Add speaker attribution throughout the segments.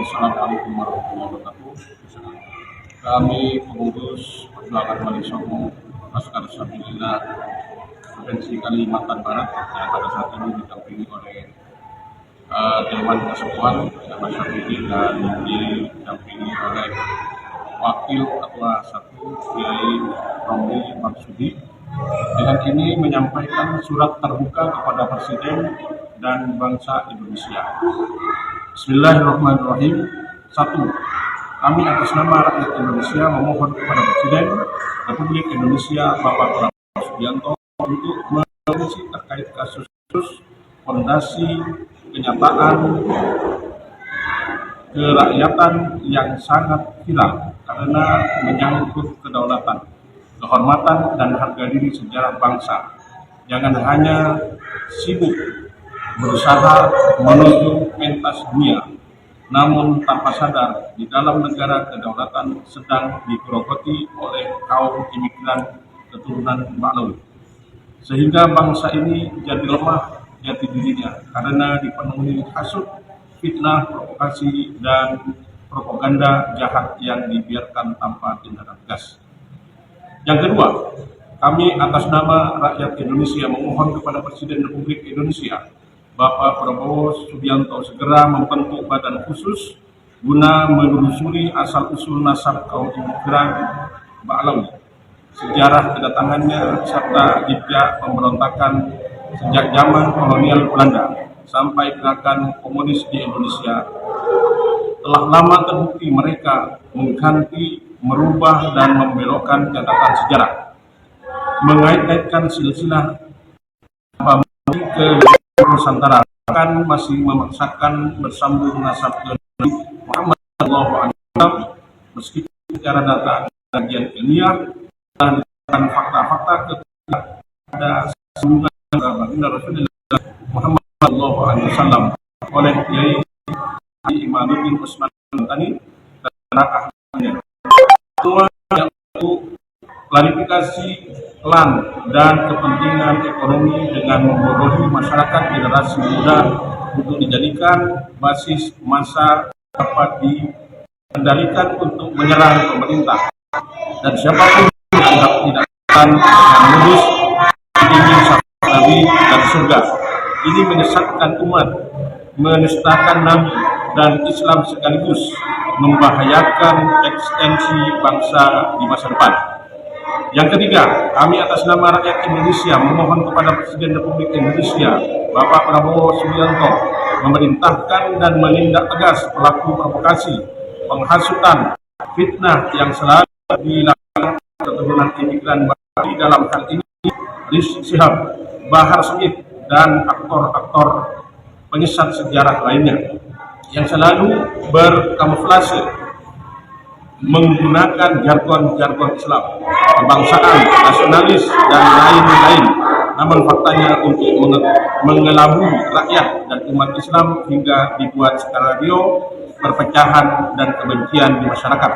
Speaker 1: Wassalamualaikum warahmatullahi wabarakatuh. Kami pengurus perjuangan Wali Songo Laskar Sabilillah Provinsi Kalimantan Barat yang pada saat ini didampingi oleh Dewan Persatuan Mas Syafii dan didampingi oleh Wakil Ketua 1 Kiai Romli Marsudi. Dengan ini menyampaikan surat terbuka kepada Presiden dan bangsa Indonesia. Bismillahirrahmanirrahim. 1. Kami atas nama rakyat Indonesia memohon kepada Presiden Republik Indonesia Bapak Prabowo Subianto untuk mengurusi terkait kasus fondasi kenyataan kerakyatan yang sangat viral karena menyangkut kedaulatan, kehormatan, dan harga diri sejarah bangsa. Jangan hanya sibuk berusaha menuju pentas dunia, namun tanpa sadar di dalam negara kedaulatan sedang digerogoti oleh kaum imigran keturunan Ba'lawi, sehingga bangsa ini jadi lemah jati dirinya karena dipenuhi hasut, fitnah, provokasi, dan propaganda jahat yang dibiarkan tanpa tindakan tegas. Yang kedua, kami atas nama rakyat Indonesia memohon kepada Presiden Republik Indonesia Bapak Prabowo Subianto segera membentuk badan khusus guna menelusuri asal-usul nasab kaum imigran Ba'lawi, sejarah kedatangannya, serta jejak pemberontakan sejak zaman kolonial Belanda sampai gerakan komunis di Indonesia. Telah lama terbukti mereka mengganti, merubah, dan membelokkan catatan sejarah, mengait-ngaitkan silsilah ke Nusantara, bahkan masih memaksakan bersambung nasab ke Nabi Muhammad SAW, meskipun secara data kajian ilmiah dan fakta-fakta ketika ada sambungan baginda Rasulullah Muhammad SAW oleh Kiai Imanuddin Usman Tani dan ahlinya. Semua yang untuk klarifikasi klan dan kepentingan ekonomi dengan membodohi masyarakat generasi muda untuk dijadikan basis massa dapat dikendalikan untuk menyerang pemerintah, dan siapapun yang dianggap tidak akan yang lulus ingin syafaat Nabi dan surga. Ini menyesatkan umat, menistakan Nabi dan Islam, sekaligus membahayakan eksistensi bangsa di masa depan. Yang ketiga, kami atas nama rakyat Indonesia memohon kepada Presiden Republik Indonesia Bapak Prabowo Subianto memerintahkan dan menindak tegas pelaku provokasi, penghasutan, fitnah yang selalu dilakukan keturunan imigran Bali, dalam hal ini Rizik Syihab, Bahar Smith, dan aktor-aktor penyesat sejarah lainnya yang selalu berkamuflase menggunakan jargon-jargon Islam, kebangsaan, nasionalis, dan lain-lain. Namun faktanya untuk mengelabui rakyat dan umat Islam hingga dibuat skenario perpecahan dan kebencian di masyarakat.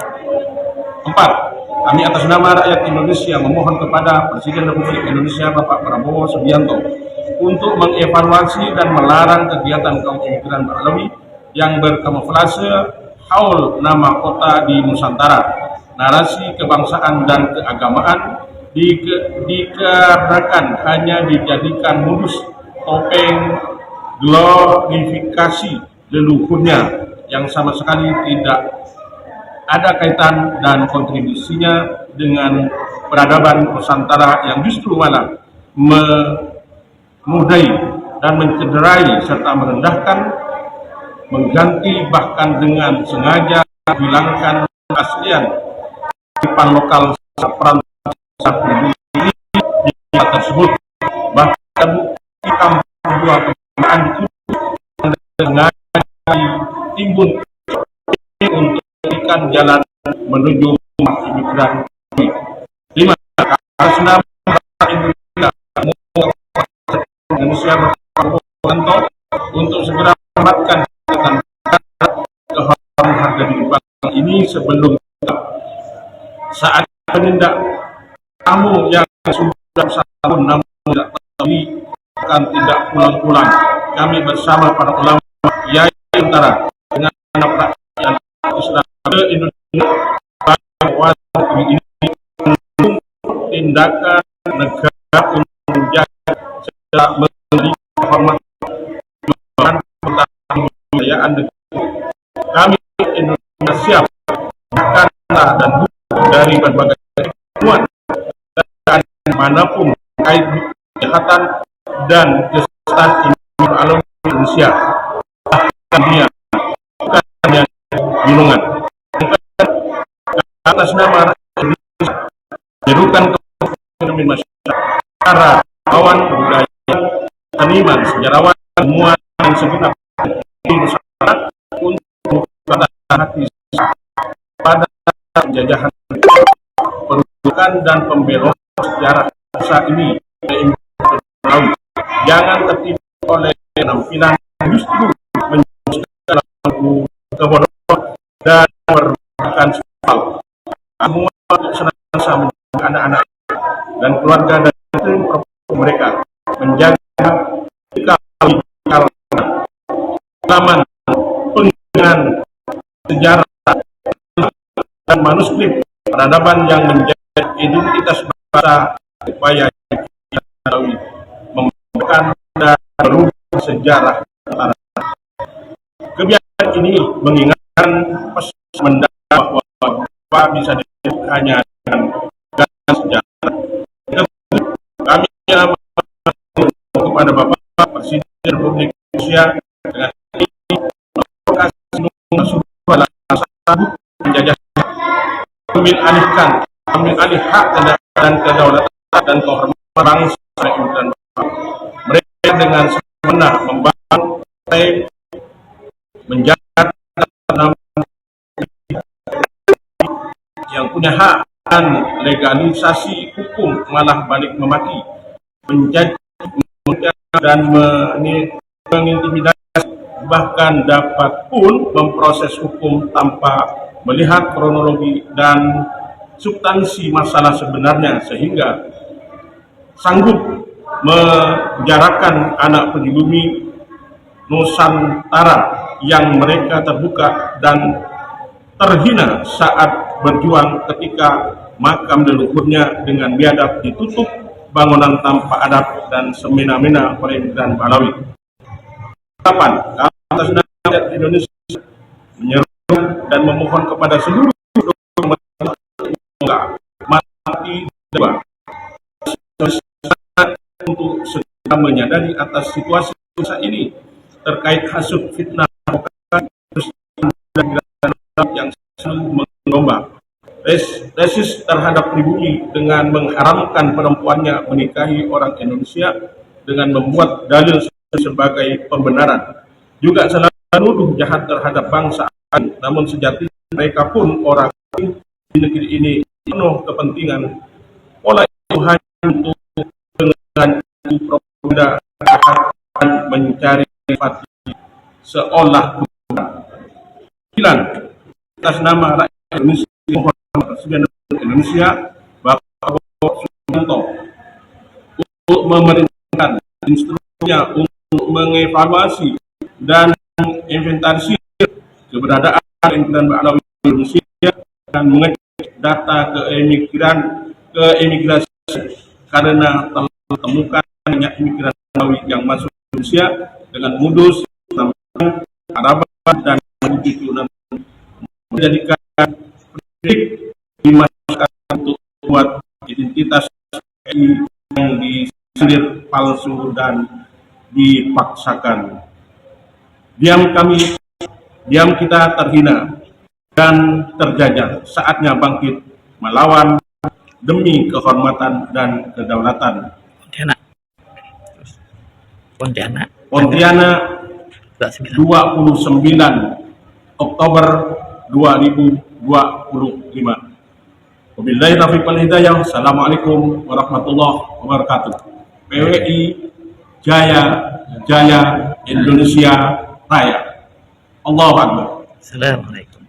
Speaker 1: 4. Kami atas nama rakyat Indonesia memohon kepada Presiden Republik Indonesia Bapak Prabowo Subianto untuk mengevaluasi dan melarang kegiatan kaum imigran Ba'lawi yang berkamuflase haul nama kota di Nusantara, narasi kebangsaan dan keagamaan dikarenakan hanya dijadikan modus topeng glorifikasi leluhurnya yang sama sekali tidak ada kaitan dan kontribusinya dengan peradaban Nusantara, yang justru malah menudai dan mencederai serta merendahkan, mengganti, bahkan dengan sengaja hilangkan keaslian kearifan lokal perantauan pribumi ini di tersebut. Bahkan bukti kampung dua kebenaran itu sengaja ditimbun untuk memberikan jalan menuju rumah imigran. 5. Atas nama Indonesia Bapak untuk segera menyelamatkan kehormatan harga diri bangsa ini sebelum saat menindak tamu yang sudah 1 tahun namun tidak tahu akan tidak pulang-pulang. Kami bersama para ulama Kiai Antara dengan anak rakyat se-Indonesia bahwa ini mendukung tindakan negara untuk menjaga secara memberi kehormatan kebudayaan negara. Kami Indonesia siap karena dan dari berbagai temuan dan manapun terkait kejahatan dan kesesatan Indonesia dunia bukan hanya gunungan. Atas nama Indonesia menyerukan ekonomi masyarakat para kawan budaya, seniman, sejarawan, ilmuwan dan segenap masyarakat untuk pada hati pada penjajahan, perbudakan dan pemberontakan sejarah bangsa ini ke Indonesia. Jangan tertipu oleh penampilan justru menjadi kebodohan dan merupakan soal semua senantiasa menjaga anak-anak dan keluarga dan mereka menjaga halaman pengingat sejarah dan manuskrip peradaban yang menjadi identitas bangsa upaya membuka dan merubah sejarah antara. Kebiasaan ini mengingatkan pesan mendalam bahwa bisa disebut hanya dengan sejarah. Kami kepada Bapak Presiden Republik Indonesia dengan ini menjajah ambil alih hak dan kedaulatan dan kehormatan bangsa dan mereka dengan benar membangun menjaga yang punya hak dan legalisasi hukum malah balik memaki, menjadi dan mengintimidasi, bahkan dapat pun memproses hukum tanpa melihat kronologi dan substansi masalah sebenarnya, sehingga sanggup menjarakan anak pribumi Nusantara yang mereka terbuka dan terhina saat berjuang ketika makam leluhurnya dengan biadab ditutup bangunan tanpa adab dan semena-mena oleh migran Balawi. Kapan atas nama Indonesia menyeru dan memohon kepada seluruh mati dua untuk segera menyadari atas situasi saat ini terkait hasut fitnah yang selalu menggelombang resis terhadap pribumi dengan mengharamkan perempuannya menikahi orang Indonesia dengan membuat dalil sebagai pembenaran, juga selalu menuduh jahat terhadap bangsa, namun sejatinya mereka pun orang di negeri ini penuh kepentingan pola itu hanya untuk dengan propaganda dan mencari simpati seolah bukan atas nama rakyat Indonesia. Presiden Indonesia Bapak Subianto untuk memerintahkan instruksinya untuk mengevaluasi dan inventarisir keberadaan imigran Balawi Indonesia dan mengecek data keimigrasi karena telah ditemukan banyak imigran Balawi yang masuk Indonesia dengan modus Araban dan menjadikan di masyarakat untuk membuat identitas yang disindir palsu dan dipaksakan. Diam kita terhina dan terjajah. Saatnya bangkit melawan demi kehormatan dan kedaulatan. Pontianak 29 Oktober 2025. Wabillahi taufiq wal hidayah. Assalamualaikum warahmatullahi wabarakatuh. PWI Jaya Jaya Indonesia Raya. Allahu Akbar.
Speaker 2: Assalamualaikum.